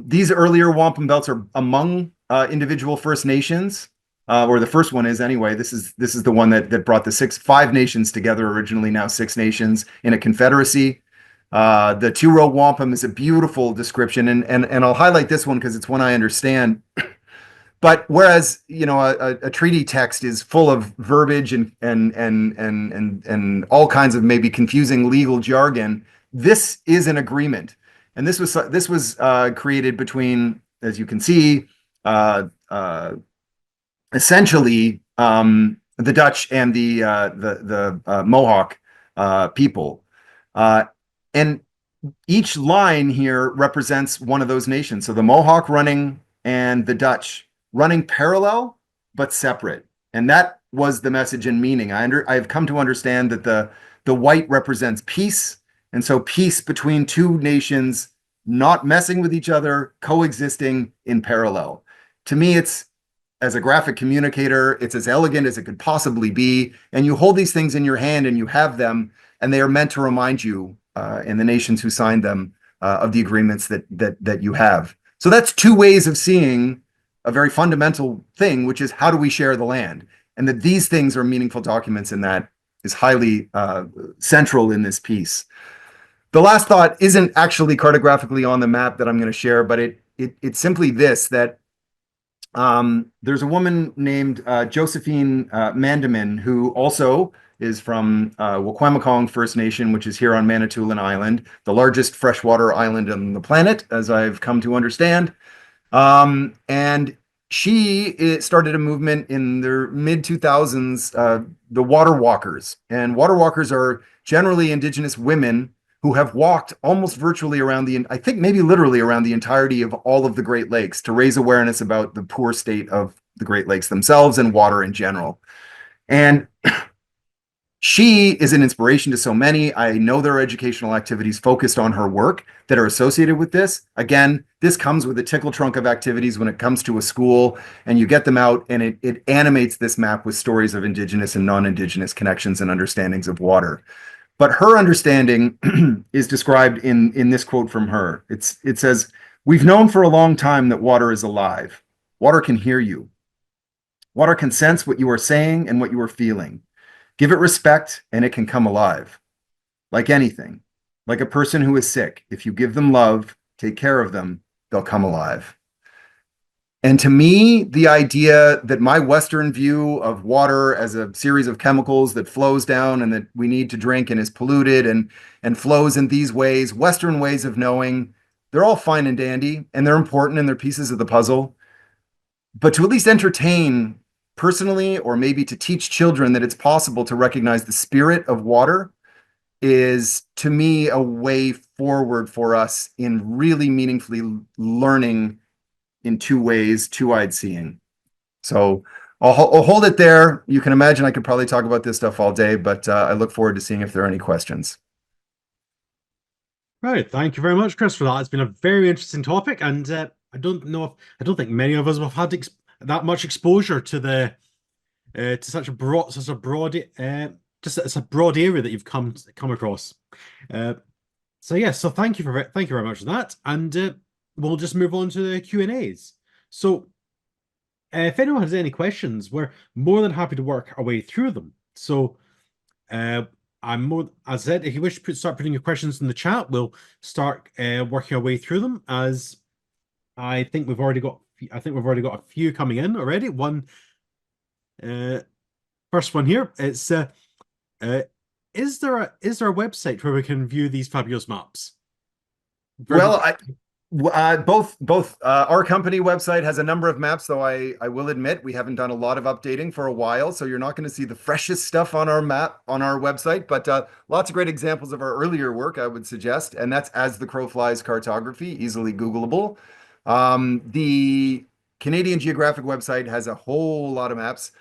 These earlier wampum belts are among individual First Nations, or the first one is anyway. This is the one that brought the five nations together originally, now six nations in a confederacy. The two-row wampum is a beautiful description, and I'll highlight this one because it's one I understand. But whereas a treaty text is full of verbiage and all kinds of maybe confusing legal jargon, this is an agreement, and this was created between, as you can see, essentially the Dutch and the Mohawk people, and each line here represents one of those nations. So the Mohawk running and the Dutch running parallel but separate, and that was the message and meaning. I've come to understand that the white represents peace, and so peace between two nations not messing with each other, coexisting in parallel. To me, it's, as a graphic communicator, it's as elegant as it could possibly be, and you hold these things in your hand and you have them, and they are meant to remind you and the nations who signed them of the agreements that you have. So that's two ways of seeing a very fundamental thing, which is how do we share the land? And that these things are meaningful documents, and that is highly central in this piece. The last thought isn't actually cartographically on the map that I'm going to share, but it's simply this, that there's a woman named Josephine Mandamin, who also is from Waquemacong First Nation, which is here on Manitoulin Island, the largest freshwater island on the planet, as I've come to understand. And she started a movement in the mid-2000s, the Water Walkers. And Water Walkers are generally Indigenous women who have walked almost virtually around I think maybe literally around the entirety of all of the Great Lakes to raise awareness about the poor state of the Great Lakes themselves and water in general. And she is an inspiration to so many. I know there are educational activities focused on her work that are associated with this. Again, this comes with a tickle trunk of activities when it comes to a school, and you get them out, and it animates this map with stories of Indigenous and non-Indigenous connections and understandings of water. But her understanding is described in this quote from her. It says, "We've known for a long time that water is alive. Water can hear you. Water can sense what you are saying and what you are feeling. Give it respect and it can come alive. Like anything, like a person who is sick, if you give them love, take care of them, they'll come alive. And to me, the idea that my Western view of water as a series of chemicals that flows down and that we need to drink and is polluted and flows in these ways, Western ways of knowing, they're all fine and dandy and they're important and they're pieces of the puzzle. But to at least entertain personally, or maybe to teach children that it's possible to recognize the spirit of water, is to me a way forward for us in really meaningfully learning in two ways, two-eyed seeing. So I'll hold it there. You can imagine I could probably talk about this stuff all day, but I look forward to seeing if there are any questions. Right, thank you very much, Chris, for that. It's been a very interesting topic, and I don't think many of us have had that much exposure to the to such a broad, just it's a broad area that you've come across. So yeah, so thank you very much for that, and we'll just move on to the Q&As. So if anyone has any questions, we're more than happy to work our way through them. So as I said, if you wish to start putting your questions in the chat, we'll start working our way through them. As I think we've already got a few coming in already. First one here. It's is there a website where we can view these fabulous maps? Well, both our company website has a number of maps, though I will admit we haven't done a lot of updating for a while, so you're not going to see the freshest stuff on our website, but lots of great examples of our earlier work, I would suggest, and that's As the Crow Flies Cartography, easily Googleable. The Canadian Geographic website has a whole lot of maps.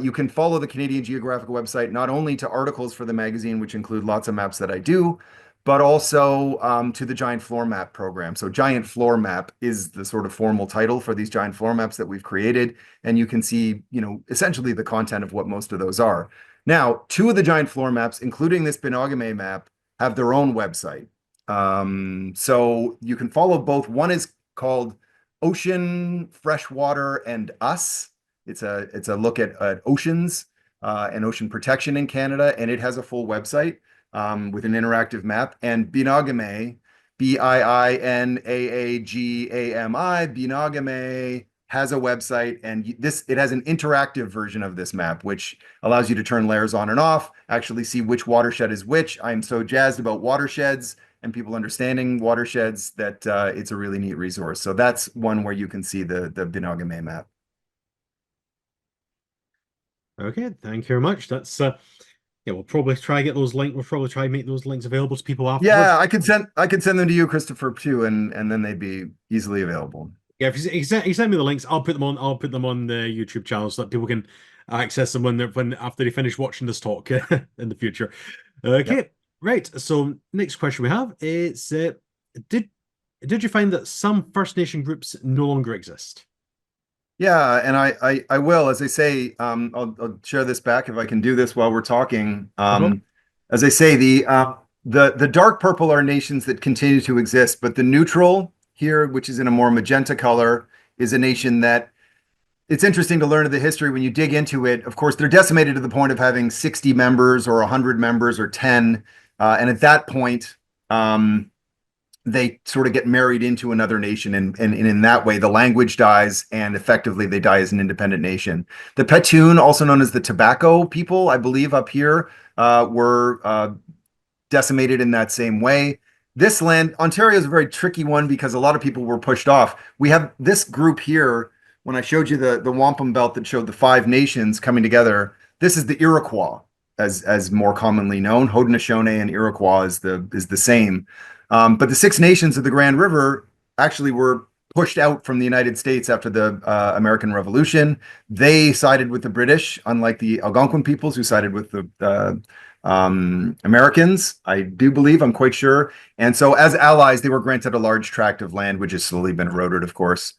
You can follow the Canadian Geographic website not only to articles for the magazine, which include lots of maps that I do, but also to the Giant Floor Map program. So Giant Floor Map is the sort of formal title for these giant floor maps that we've created. And you can see, essentially the content of what most of those are. Now, two of the giant floor maps, including this Binagame map, have their own website. So you can follow both. One is called Ocean, Freshwater, and Us. It's a look at oceans and ocean protection in Canada, and it has a full website with an interactive map. And Binagame, Biinaagami, Binagame has a website, and it has an interactive version of this map, which allows you to turn layers on and off, actually see which watershed is which. I'm so jazzed about watersheds and people understanding watersheds that it's a really neat resource. So that's one where you can see the Binagame map. Okay, thank you very much. That's yeah, we'll probably try get those links. We'll probably try and make those links available to people afterwards. Yeah, I could send them to you, Christopher, too, and then they'd be easily available. Yeah, if you send me the links, I'll put them on the YouTube channel so that people can access them when after they finish watching this talk in the future. Okay, yep. Right. So next question we have is did you find that some First Nation groups no longer exist? Yeah, and I will, as I say, I'll share this back if I can do this while we're talking. As I say, the dark purple are nations that continue to exist, but the neutral here, which is in a more magenta color, is a nation that it's interesting to learn of the history when you dig into it. Of course, they're decimated to the point of having 60 members or 100 members or 10. And at that point, they sort of get married into another nation, and in that way, the language dies, and effectively they die as an independent nation. The Petun, also known as the Tobacco people, I believe up here, were decimated in that same way. This land, Ontario, is a very tricky one because a lot of people were pushed off. We have this group here. When I showed you the wampum belt that showed the 5 nations coming together, this is the Iroquois, as more commonly known. Haudenosaunee and Iroquois is the same. But the 6 nations of the Grand River actually were pushed out from the United States after the American Revolution. They sided with the British, unlike the Algonquin peoples who sided with the Americans, I do believe, I'm quite sure. And so as allies, they were granted a large tract of land, which has slowly been eroded, of course.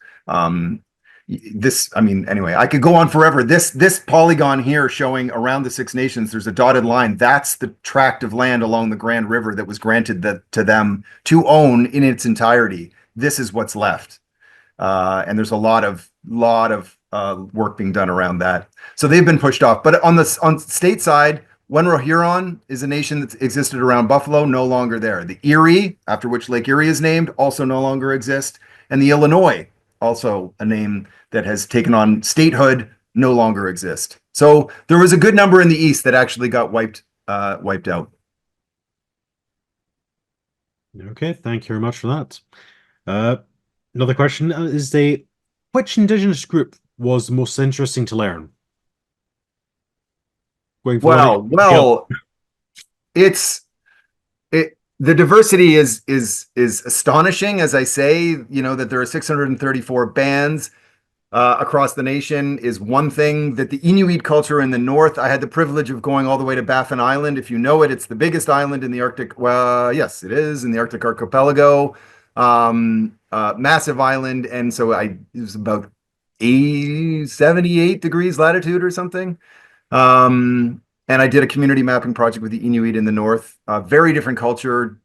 Anyway, I could go on forever. This polygon here showing around the 6 nations, there's a dotted line. That's the tract of land along the Grand River that was granted to them to own in its entirety. This is what's left. And there's a lot of work being done around that. So they've been pushed off. But on state side, Wenro-Huron is a nation that existed around Buffalo, no longer there. The Erie, after which Lake Erie is named, also no longer exist. And the Illinois, also a name that has taken on statehood, no longer exist. So there was a good number in the East that actually got wiped out. Okay, thank you very much for that. Another question is which Indigenous group was most interesting to learn? Going for one. Well, it's it the diversity is astonishing, as I say, that there are 634 bands across the nation is one thing. That the Inuit culture in the north, I had the privilege of going all the way to Baffin Island. If you know it, it's the biggest island in the Arctic. Well, yes, it is in the Arctic archipelago. Massive island. And so it was about 78 degrees latitude or something. And I did a community mapping project with the Inuit in the north. Very different culture,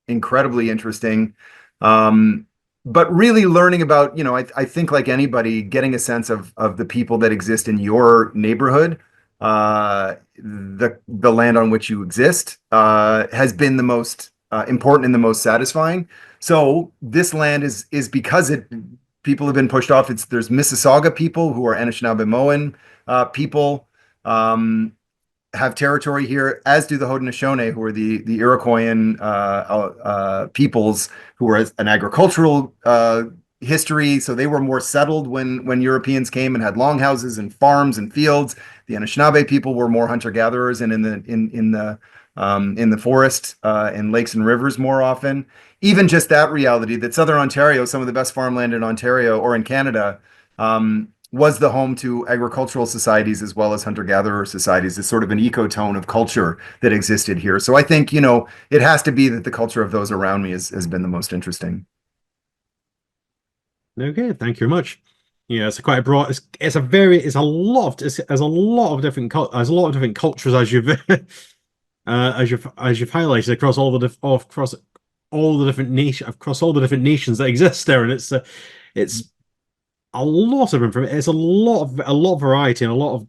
incredibly interesting. But really learning about, I think like anybody, getting a sense of the people that exist in your neighborhood, the land on which you exist, has been the most important and the most satisfying. So this land is because people have been pushed off. There's Mississauga people who are Anishinaabemowin people. Have territory here, as do the Haudenosaunee, who are the Iroquoian peoples, who are an agricultural history. So they were more settled when Europeans came and had longhouses and farms and fields. The Anishinaabe people were more hunter-gatherers and in the forest and lakes and rivers more often. Even just that reality that Southern Ontario, some of the best farmland in Ontario or in Canada, was the home to agricultural societies as well as hunter-gatherer societies. It's sort of an ecotone of culture that existed here. So I think, it has to be that the culture of those around me has been the most interesting. Okay, thank you very much. Yeah, it's quite a broad. It's a lot of different cultures as you've as you've highlighted across all the different nations that exist there, and it's a lot of information. It's a lot of variety and a lot of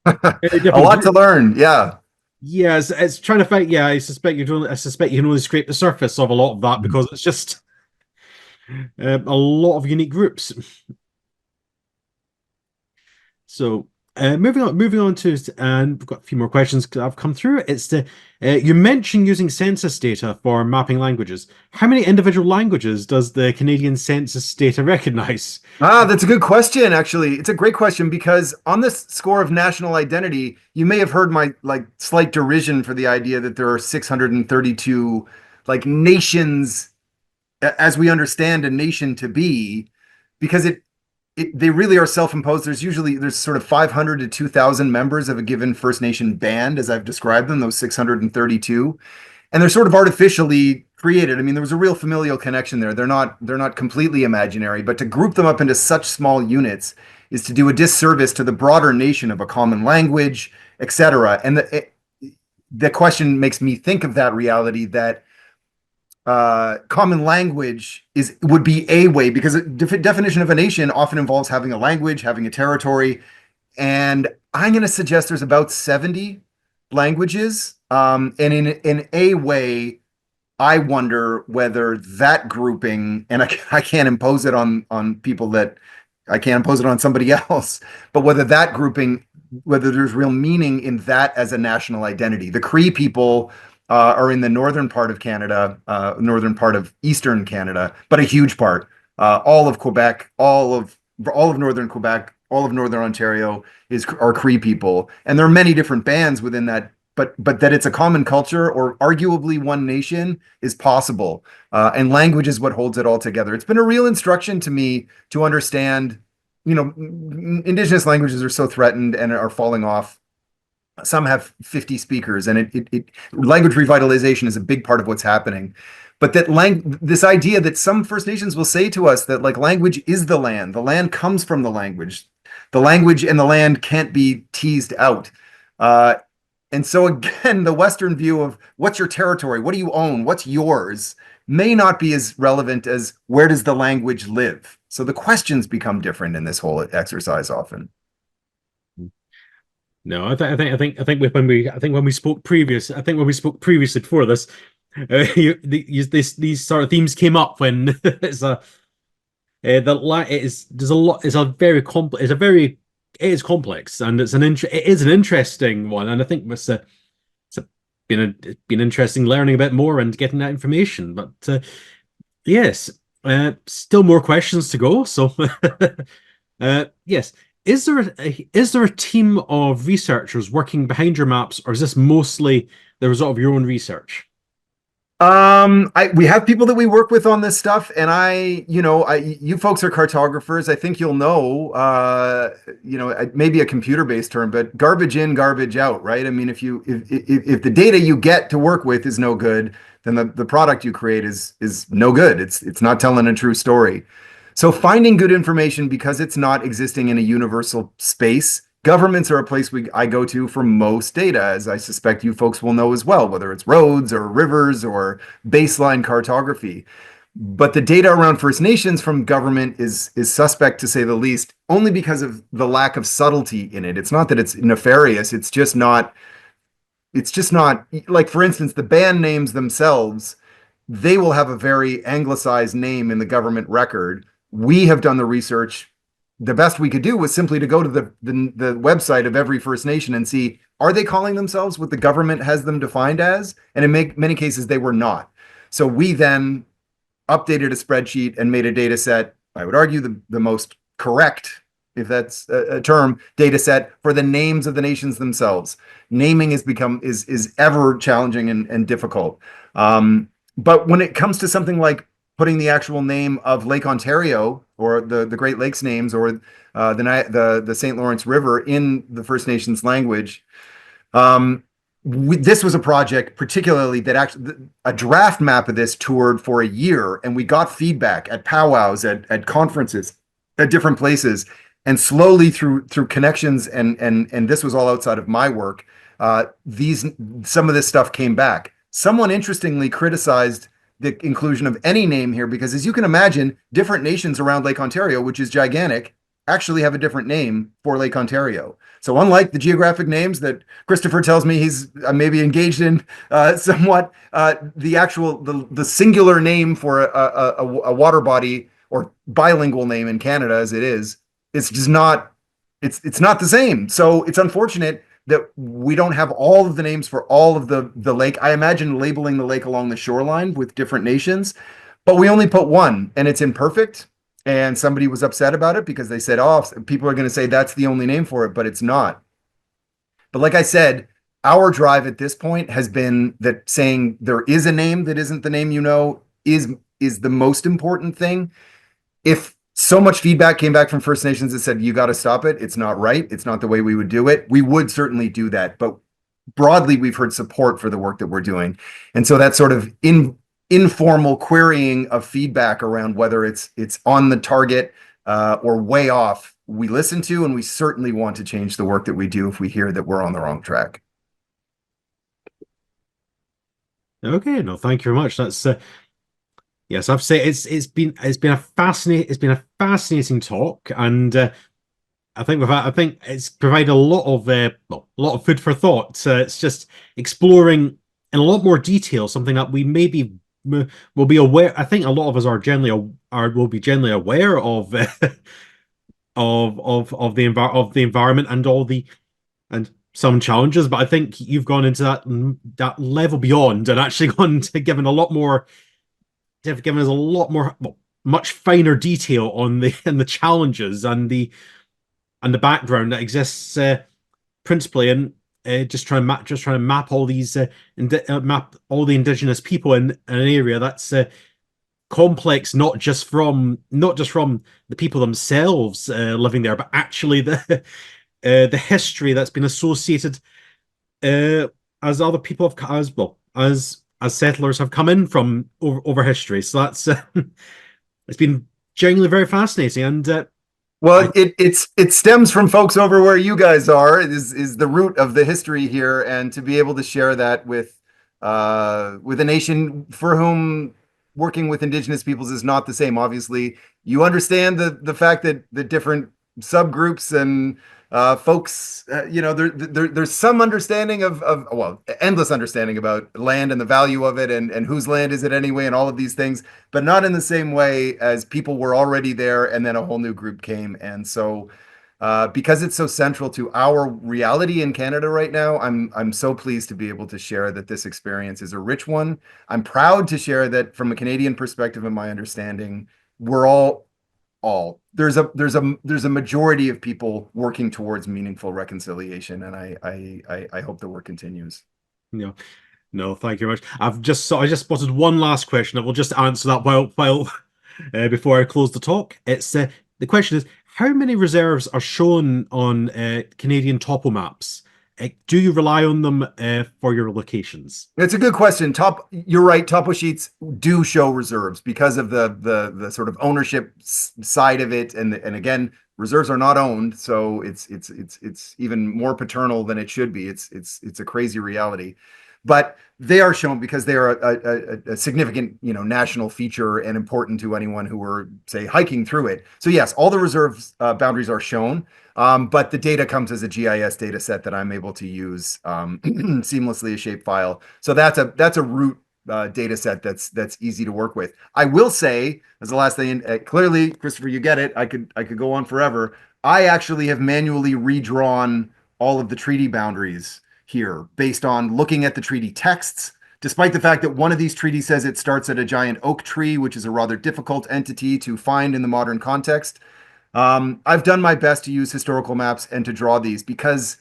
very A different lot to learn. Yeah. Yeah, it's trying to find. Yeah, I suspect you can only scrape the surface of a lot of that because it's just a lot of unique groups. So moving on to, and we've got a few more questions that have come through. It's you mentioned using census data for mapping languages. How many individual languages does the Canadian census data recognize? That's a good question, actually. It's a great question because on this score of national identity, you may have heard my slight derision for the idea that there are 632 nations as we understand a nation to be, because they really are self-imposed. There's sort of 500 to 2,000 members of a given First Nation band, as I've described them, those 632, and they're sort of artificially created. I mean, there was a real familial connection there. They're not completely imaginary, but to group them up into such small units is to do a disservice to the broader nation of a common language, etc. And the question makes me think of that reality that common language would be a way, because the definition of a nation often involves having a language, having a territory, and I'm going to suggest there's about 70 languages. And in a way, I wonder whether that grouping, and I can't impose it on people that I can't impose it on somebody else, but whether that grouping, whether there's real meaning in that as a national identity. The Cree people are in the northern part of Canada, northern part of eastern Canada, but a huge part. All of Quebec, all of northern Quebec, all of northern Ontario are Cree people, and there are many different bands within that. But that it's a common culture or arguably one nation is possible, and language is what holds it all together. It's been a real instruction to me to understand. Indigenous languages are so threatened and are falling off. Some have 50 speakers, and language revitalization is a big part of what's happening. But this idea that some First Nations will say to us that language is the land comes from the language and the land can't be teased out. And so again, the Western view of what's your territory, what do you own, what's yours, may not be as relevant as where does the language live. So the questions become different in this whole exercise often. No, I think when we spoke previous, I think when we spoke previously before this, these sort of themes came up when it's a the it is there's a lot it's a very complex it's a very it is complex, and it is an interesting one, and I think it's a, it's been interesting learning a bit more and getting that information. But yes, still more questions to go. So yes, is there a team of researchers working behind your maps, or is this mostly the result of your own research? We have people that we work with on this stuff, and you folks are cartographers. I think you'll know, maybe a computer-based term, but garbage in, garbage out, right? I mean, if the data you get to work with is no good, then the product you create is no good. It's not telling a true story. So finding good information, because it's not existing in a universal space. Governments are a place I go to for most data, as I suspect you folks will know as well, whether it's roads or rivers or baseline cartography. But the data around First Nations from government is suspect, to say the least, only because of the lack of subtlety in it. It's not that it's nefarious, it's just not like, for instance, the band names themselves, they will have a very anglicized name in the government record. We have done the research. The best we could do was simply to go to the website of every First Nation and see, are they calling themselves what the government has them defined as? And in many cases, they were not. So we then updated a spreadsheet and made a data set, I would argue the most correct, if that's a term, data set for the names of the nations themselves. Naming is ever challenging and difficult. But when it comes to something like putting the actual name of Lake Ontario, or the Great Lakes names, or the St. Lawrence River in the First Nations language, this was a project particularly that actually, a draft map of this toured for a year, and we got feedback at powwows, at conferences, at different places, and slowly through connections, and this was all outside of my work. Some of this stuff came back. Someone interestingly criticized the inclusion of any name here, because, as you can imagine, different nations around Lake Ontario, which is gigantic, actually have a different name for Lake Ontario. So unlike the geographic names that Christopher tells me he's maybe engaged in somewhat, the singular name for a water body, or bilingual name in Canada as it is, it's just not, it's not the same. So it's unfortunate that we don't have all of the names for all of the lake. I imagine labeling the lake along the shoreline with different nations, but we only put one, and it's imperfect. And somebody was upset about it because they said, oh, people are going to say that's the only name for it, but it's not. But like I said, our drive at this point has been that saying there is a name that isn't the name is the most important thing. If so much feedback came back from First Nations that said, you got to stop it, it's not right, it's not the way we would do it, we would certainly do that. But broadly, we've heard support for the work that we're doing. And so that sort of informal querying of feedback around whether it's on the target or way off, we listen to, and we certainly want to change the work that we do if we hear that we're on the wrong track. Okay, no, thank you very much. That's yes, I've said it's been a fascinating talk, and I think it's provided a lot of food for thought. It's just exploring in a lot more detail something that we maybe will be aware. I think a lot of us are will be generally aware of of the environment and and some challenges, but I think you've gone into that level beyond, and actually gone to given a lot more. They've given us a lot more, much finer detail on the challenges and the background that exists, principally, and just trying to map all these map all the Indigenous people in an area that's complex, not just from the people themselves living there, but actually the history that's been associated as other people have as settlers have come in from over history. So that's it's been genuinely very fascinating. And well, it stems from folks over where you guys are. It is the root of the history here, and to be able to share that with a nation for whom working with Indigenous peoples is not the same. Obviously, you understand the fact that the different subgroups and folks, there's some understanding of, well, endless understanding about land and the value of it and whose land is it anyway and all of these things, but not in the same way as people were already there and then a whole new group came. And so because it's so central to our reality in Canada right now, I'm so pleased to be able to share that this experience is a rich one. I'm proud to share that from a Canadian perspective and my understanding, we're all there's a majority of people working towards meaningful reconciliation, and I hope the work continues. No, no, thank you very much. I just spotted one last question. I will just answer that while before I close the talk. It's the question is, how many reserves are shown on Canadian topo maps? Do you rely on them for your locations? It's a good question. You're right. Topo sheets do show reserves because of the sort of ownership side of it, and again, reserves are not owned, so it's even more paternal than it should be. It's a crazy reality, but they are shown because they are a significant, national feature and important to anyone who were, say, hiking through it. So yes, all the reserve boundaries are shown. But the data comes as a GIS data set that I'm able to use seamlessly, a shapefile. So that's a root data set that's easy to work with. I will say, as the last thing, clearly, Christopher, you get it. I could go on forever. I actually have manually redrawn all of the treaty boundaries here based on looking at the treaty texts. Despite the fact that one of these treaties says it starts at a giant oak tree, which is a rather difficult entity to find in the modern context. I've done my best to use historical maps and to draw these because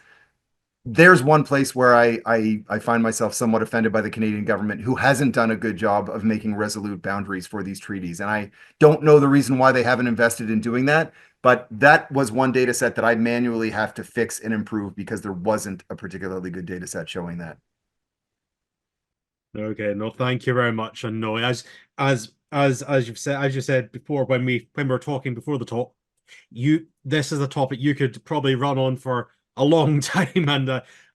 there's one place where I find myself somewhat offended by the Canadian government, who hasn't done a good job of making resolute boundaries for these treaties. And I don't know the reason why they haven't invested in doing that, but that was one data set that I manually have to fix and improve because there wasn't a particularly good data set showing that. Okay, no, thank you very much. And no, as you said before when we were talking before the talk, this is a topic you could probably run on for a long time,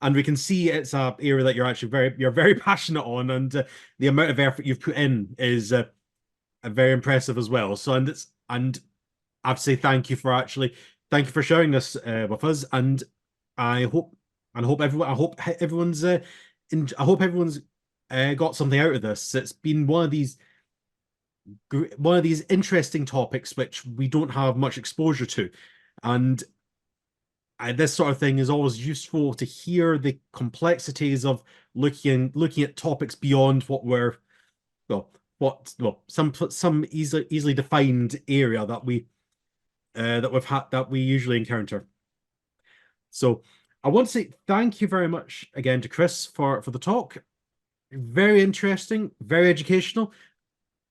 and we can see it's a area that you're very passionate on, and the amount of effort you've put in is very impressive as well. So and I have to say thank you for sharing this with us, and I hope everyone's got something out of this. It's been one of these interesting topics which we don't have much exposure to, and this sort of thing is always useful to hear the complexities of looking at topics beyond what we're some easily defined area that we usually encounter. So I want to say thank you very much again to Chris for the talk. Very interesting, very educational,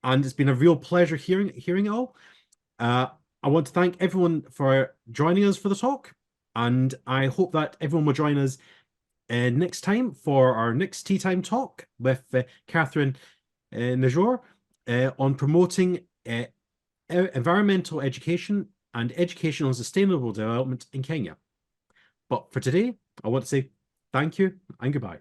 and it's been a real pleasure hearing it all. I want to thank everyone for joining us for the talk, and I hope that everyone will join us next time for our next Tea Time talk with Catherine Najor on promoting environmental education and education on sustainable development in Kenya. But for today, I want to say thank you and goodbye.